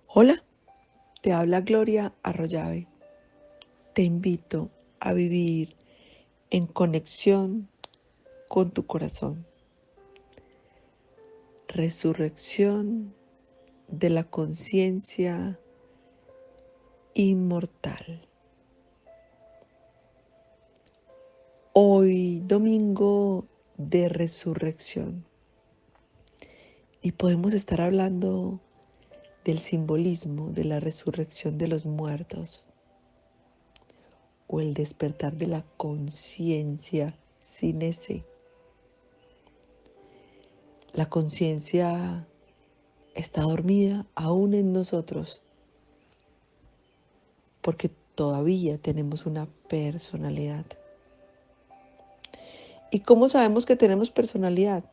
Hola, te habla Gloria Arroyave. Te invito a vivir en conexión con tu corazón. Resurrección de la conciencia inmortal. Hoy, domingo de resurrección. Y podemos estar hablando del simbolismo de la resurrección de los muertos o el despertar de la conciencia sin ese. La conciencia está dormida aún en nosotros porque todavía tenemos una personalidad. ¿Y cómo sabemos que tenemos personalidad?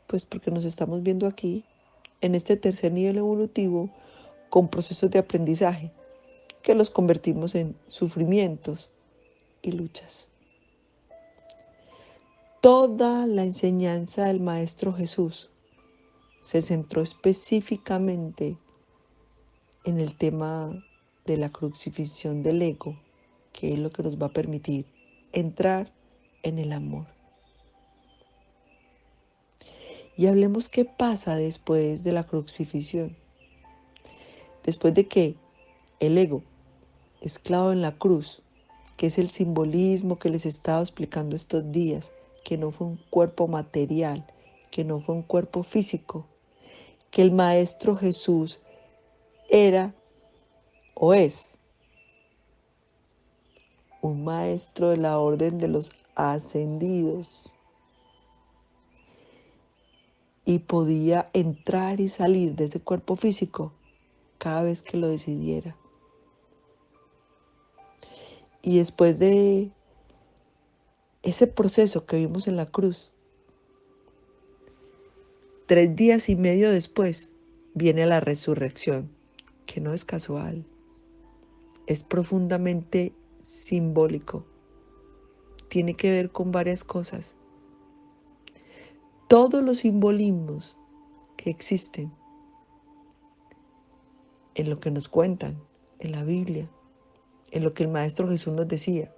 Pues porque nos estamos viendo aquí, en este tercer nivel evolutivo, con procesos de aprendizaje que los convertimos en sufrimientos y luchas. Toda la enseñanza del Maestro Jesús se centró específicamente en el tema de la crucifixión del ego, que es lo que nos va a permitir entrar en el amor. Y hablemos qué pasa después de la crucifixión. Después de que el ego es clavado en la cruz, que es el simbolismo que les he estado explicando estos días, que no fue un cuerpo material, que no fue un cuerpo físico, que el Maestro Jesús era o es un maestro de la orden de los ascendidos y podía entrar y salir de ese cuerpo físico cada vez que lo decidiera. Y después de ese proceso que vimos en la cruz, 3 días y medio después viene la resurrección, que no es casual, es profundamente simbólico, tiene que ver con varias cosas. Todos los simbolismos que existen en lo que nos cuentan, en la Biblia, en lo que el Maestro Jesús nos decía,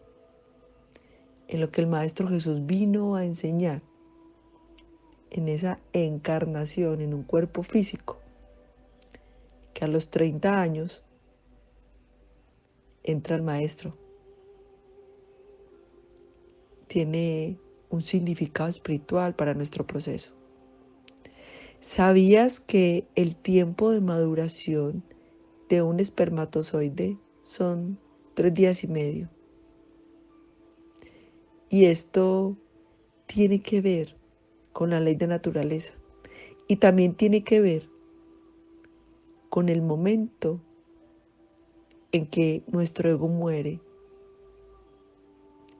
en lo que el Maestro Jesús vino a enseñar, en esa encarnación en un cuerpo físico, que a los 30 años entra el Maestro. Tiene un significado espiritual para nuestro proceso. ¿Sabías que el tiempo de maduración de un espermatozoide son 3 días y medio? Y esto tiene que ver con la ley de naturaleza y también tiene que ver con el momento en que nuestro ego muere,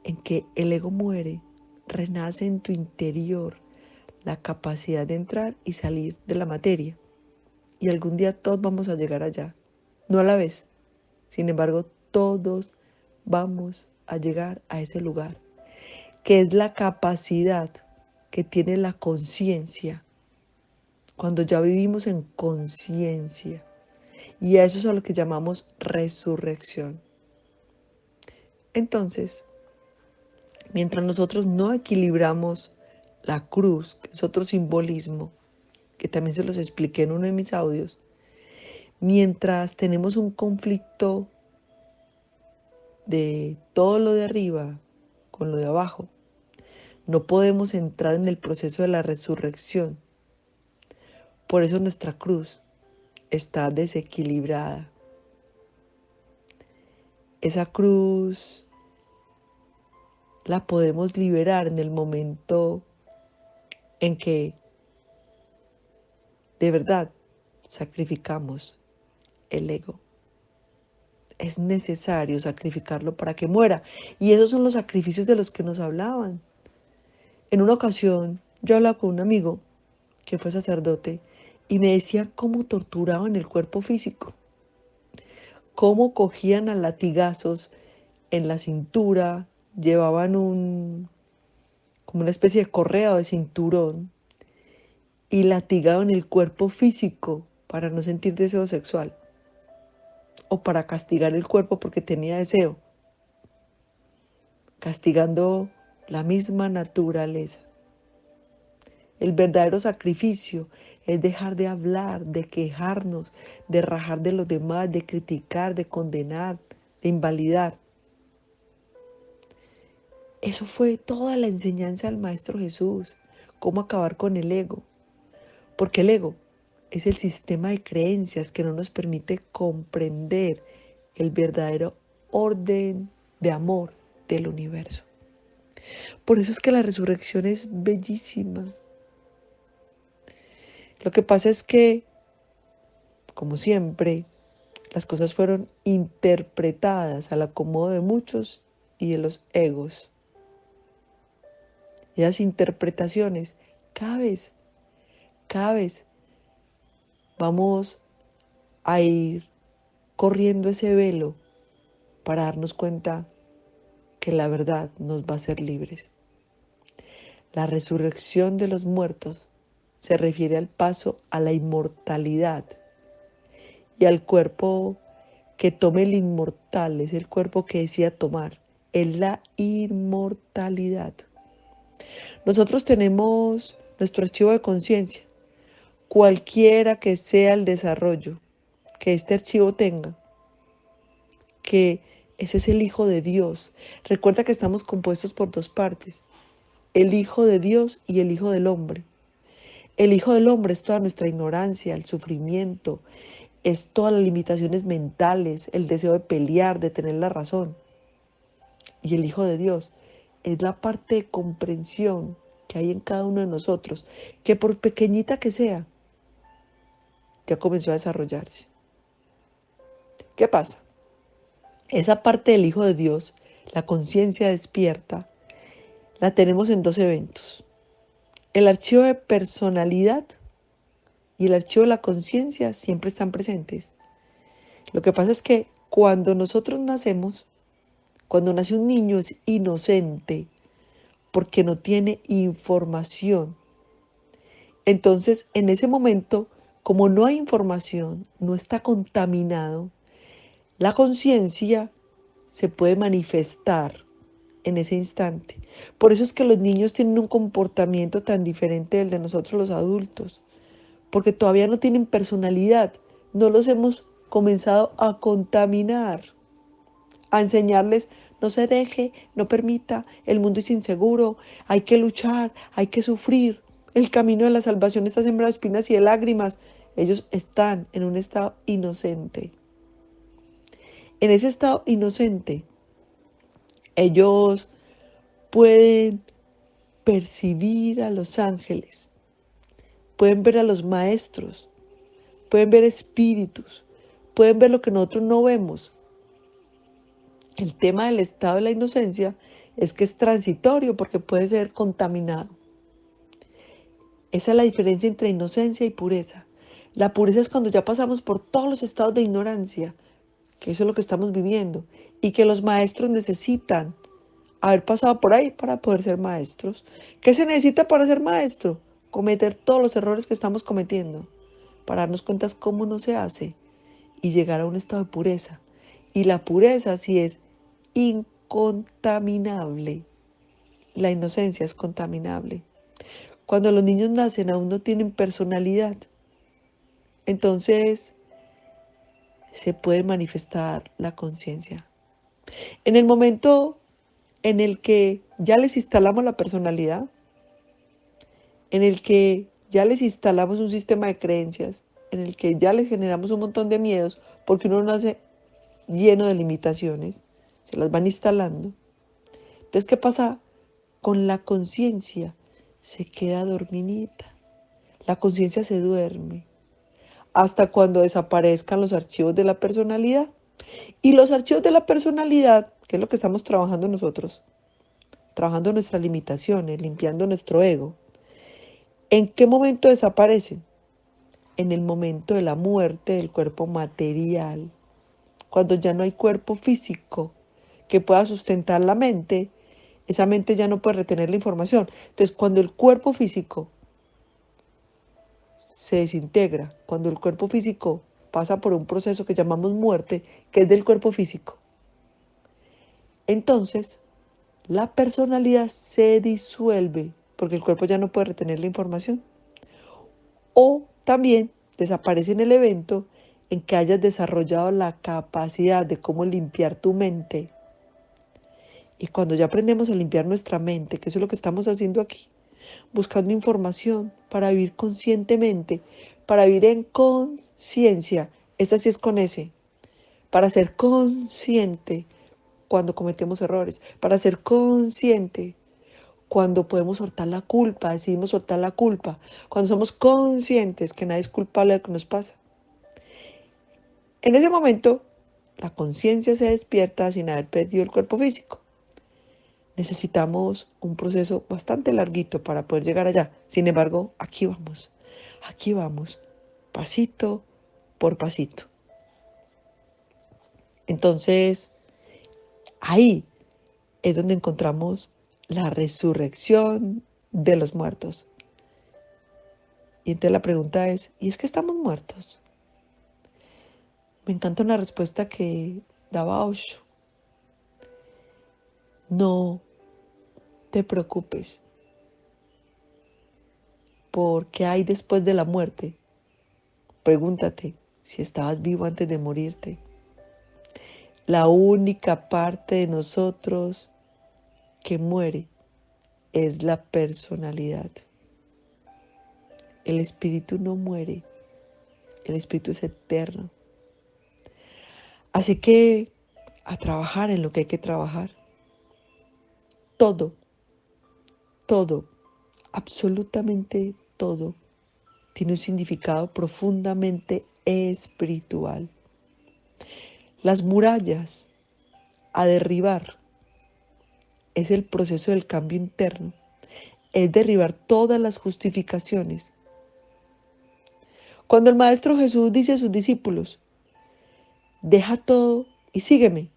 en que el ego muere, renace en tu interior la capacidad de entrar y salir de la materia. Y algún día todos vamos a llegar allá, no a la vez. Sin embargo, todos vamos a llegar a ese lugar, que es la capacidad que tiene la conciencia, cuando ya vivimos en conciencia. Y a eso es a lo que llamamos resurrección. Entonces, mientras nosotros no equilibramos la cruz, que es otro simbolismo, que también se los expliqué en uno de mis audios, mientras tenemos un conflicto de todo lo de arriba con lo de abajo, no podemos entrar en el proceso de la resurrección. Por eso nuestra cruz está desequilibrada. Esa cruz la podemos liberar en el momento en que de verdad sacrificamos el ego. Es necesario sacrificarlo para que muera. Y esos son los sacrificios de los que nos hablaban. En una ocasión yo hablaba con un amigo que fue sacerdote y me decía cómo torturaban el cuerpo físico, cómo cogían a latigazos en la cintura, llevaban como una especie de correa o de cinturón y latigaban el cuerpo físico para no sentir deseo sexual. o para castigar el cuerpo porque tenía deseo, castigando la misma naturaleza. El verdadero sacrificio es dejar de hablar, de quejarnos, de rajar de los demás, de criticar, de condenar, de invalidar. Eso fue toda la enseñanza del Maestro Jesús, cómo acabar con el ego. Porque el ego es el sistema de creencias que no nos permite comprender el verdadero orden de amor del universo. Por eso es que la resurrección es bellísima. Lo que pasa es que, como siempre, las cosas fueron interpretadas al acomodo de muchos y de los egos. Y esas interpretaciones cada vez vamos a ir corriendo ese velo para darnos cuenta que la verdad nos va a hacer libres. La resurrección de los muertos se refiere al paso a la inmortalidad y al cuerpo que tome el inmortal, es el cuerpo que decía tomar, es la inmortalidad. Nosotros tenemos nuestro archivo de conciencia, cualquiera que sea el desarrollo que este archivo tenga, que ese es el Hijo de Dios. Recuerda que estamos compuestos por dos partes, el Hijo de Dios y el Hijo del Hombre. El Hijo del Hombre es toda nuestra ignorancia, el sufrimiento, es todas las limitaciones mentales, el deseo de pelear, de tener la razón. Y el Hijo de Dios es la parte de comprensión que hay en cada uno de nosotros, que por pequeñita que sea, ya comenzó a desarrollarse. ¿Qué pasa? Esa parte del Hijo de Dios, la conciencia despierta, la tenemos en dos eventos. El archivo de personalidad y el archivo de la conciencia siempre están presentes. Lo que pasa es que cuando nosotros nacemos, cuando nace un niño es inocente porque no tiene información. Entonces, en ese momento, como no hay información, no está contaminado, la conciencia se puede manifestar en ese instante. Por eso es que los niños tienen un comportamiento tan diferente del de nosotros los adultos, porque todavía no tienen personalidad, no los hemos comenzado a contaminar, a enseñarles, no se deje, no permita, el mundo es inseguro, hay que luchar, hay que sufrir, el camino de la salvación está sembrado de espinas y de lágrimas. Ellos están en un estado inocente. En ese estado inocente, ellos pueden percibir a los ángeles, pueden ver a los maestros, pueden ver espíritus, pueden ver lo que nosotros no vemos. El tema del estado de la inocencia es que es transitorio porque puede ser contaminado. Esa es la diferencia entre inocencia y pureza. La pureza es cuando ya pasamos por todos los estados de ignorancia, que eso es lo que estamos viviendo, y que los maestros necesitan haber pasado por ahí para poder ser maestros. ¿Qué se necesita para ser maestro? Cometer todos los errores que estamos cometiendo, para darnos cuenta cómo no se hace y llegar a un estado de pureza. Y la pureza sí es incontaminable. La inocencia es contaminable. Cuando los niños nacen aún no tienen personalidad. Entonces se puede manifestar la conciencia. En el momento en el que ya les instalamos la personalidad, en el que ya les instalamos un sistema de creencias, en el que ya les generamos un montón de miedos, porque uno nace lleno de limitaciones, se las van instalando. Entonces, ¿qué pasa con la conciencia? Se queda dormidita. La conciencia se duerme hasta cuando desaparezcan los archivos de la personalidad. Y los archivos de la personalidad, que es lo que estamos trabajando nosotros, trabajando nuestras limitaciones, limpiando nuestro ego. ¿En qué momento desaparecen? En el momento de la muerte del cuerpo material. Cuando ya no hay cuerpo físico que pueda sustentar la mente, esa mente ya no puede retener la información. Entonces, cuando el cuerpo físico se desintegra, cuando el cuerpo físico pasa por un proceso que llamamos muerte, que es del cuerpo físico. Entonces, la personalidad se disuelve porque el cuerpo ya no puede retener la información. O también desaparece en el evento en que hayas desarrollado la capacidad de cómo limpiar tu mente. Y cuando ya aprendemos a limpiar nuestra mente, que eso es lo que estamos haciendo aquí, buscando información para vivir conscientemente, para vivir en conciencia, esta sí es con S, para ser consciente cuando cometemos errores, para ser consciente cuando podemos soltar la culpa, decidimos soltar la culpa, cuando somos conscientes que nadie es culpable de lo que nos pasa. En ese momento, la conciencia se despierta sin haber perdido el cuerpo físico. Necesitamos un proceso bastante larguito para poder llegar allá. Sin embargo, aquí vamos, pasito por pasito. Entonces, ahí es donde encontramos la resurrección de los muertos. Y entonces la pregunta es, ¿y es que estamos muertos? Me encanta una respuesta que daba Osho. No te preocupes por qué hay después de la muerte. Pregúntate si estabas vivo antes de morirte. La única parte de nosotros que muere es la personalidad. El espíritu no muere, el espíritu es eterno. Así que a trabajar en lo que hay que trabajar. Todo, todo, absolutamente todo tiene un significado profundamente espiritual. Las murallas a derribar es el proceso del cambio interno, es derribar todas las justificaciones. Cuando el Maestro Jesús dice a sus discípulos, deja todo y sígueme,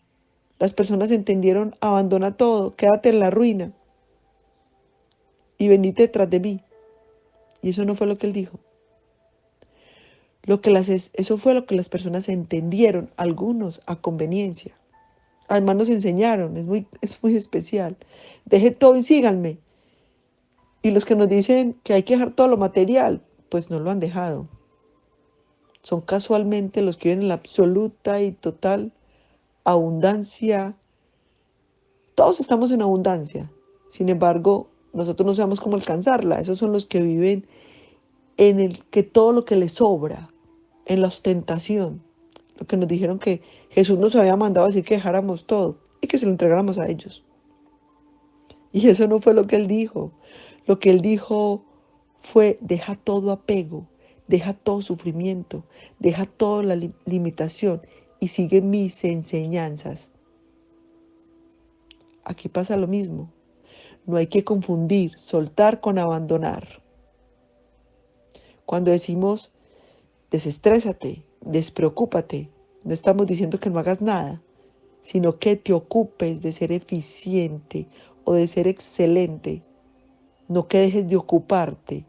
las personas entendieron, abandona todo, quédate en la ruina y venite detrás de mí. Y eso no fue lo que él dijo. Eso fue lo que las personas entendieron, algunos a conveniencia. Además nos enseñaron, es muy especial. Deje todo y síganme. Y los que nos dicen que hay que dejar todo lo material, pues no lo han dejado. Son casualmente los que viven en la absoluta y total abundancia. Todos estamos en abundancia. Sin embargo, nosotros no sabemos cómo alcanzarla. Esos son los que viven en el que todo lo que les sobra, en la ostentación. Lo que nos dijeron que Jesús nos había mandado a decir que dejáramos todo y que se lo entregáramos a ellos. Y eso no fue lo que él dijo. Lo que él dijo fue, deja todo apego, deja todo sufrimiento, deja toda la limitación y sigue mis enseñanzas. Aquí pasa lo mismo. No hay que confundir soltar con abandonar. Cuando decimos desestrésate, despreocúpate, no estamos diciendo que no hagas nada, sino que te ocupes de ser eficiente o de ser excelente. No que dejes de ocuparte,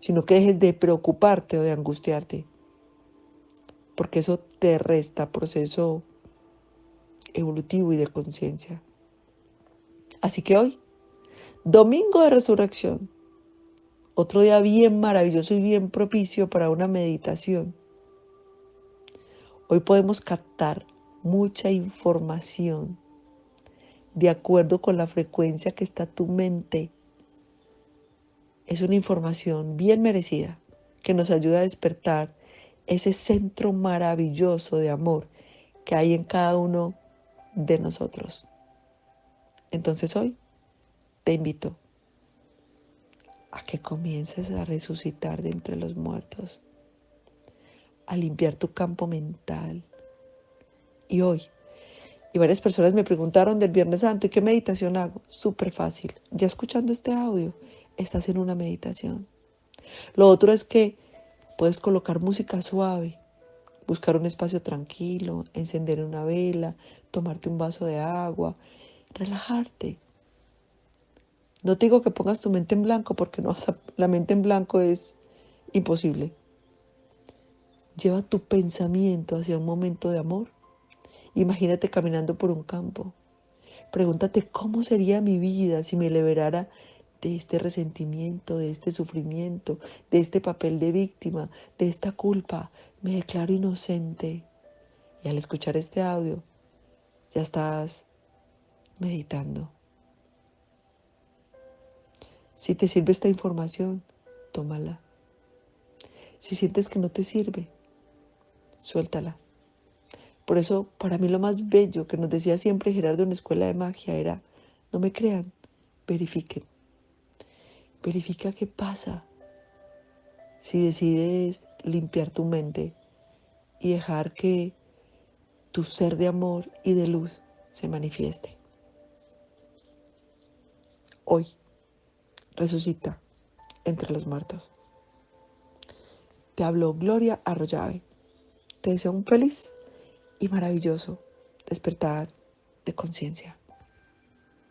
sino que dejes de preocuparte o de angustiarte, porque eso te resta proceso evolutivo y de conciencia. Así que hoy, domingo de resurrección, otro día bien maravilloso y bien propicio para una meditación. Hoy podemos captar mucha información de acuerdo con la frecuencia que está tu mente. Es una información bien merecida que nos ayuda a despertar ese centro maravilloso de amor que hay en cada uno de nosotros. Entonces hoy te invito a que comiences a resucitar de entre los muertos, a limpiar tu campo mental. Y hoy, y varias personas me preguntaron del Viernes Santo, ¿y qué meditación hago? Súper fácil. Ya escuchando este audio, estás en una meditación. Lo otro es que puedes colocar música suave, buscar un espacio tranquilo, encender una vela, tomarte un vaso de agua, relajarte. No te digo que pongas tu mente en blanco porque no la mente en blanco es imposible. Lleva tu pensamiento hacia un momento de amor. Imagínate caminando por un campo. Pregúntate cómo sería mi vida si me liberara de este resentimiento, de este sufrimiento, de este papel de víctima, de esta culpa. Me declaro inocente. Y al escuchar este audio, ya estás meditando. Si te sirve esta información, tómala. Si sientes que no te sirve, suéltala. Por eso, para mí lo más bello que nos decía siempre Gerardo en la escuela de magia era, no me crean, verifiquen. Verifica qué pasa si decides limpiar tu mente y dejar que tu ser de amor y de luz se manifieste. Hoy, resucita entre los muertos. Te habló Gloria Arroyave. Te deseo un feliz y maravilloso despertar de conciencia.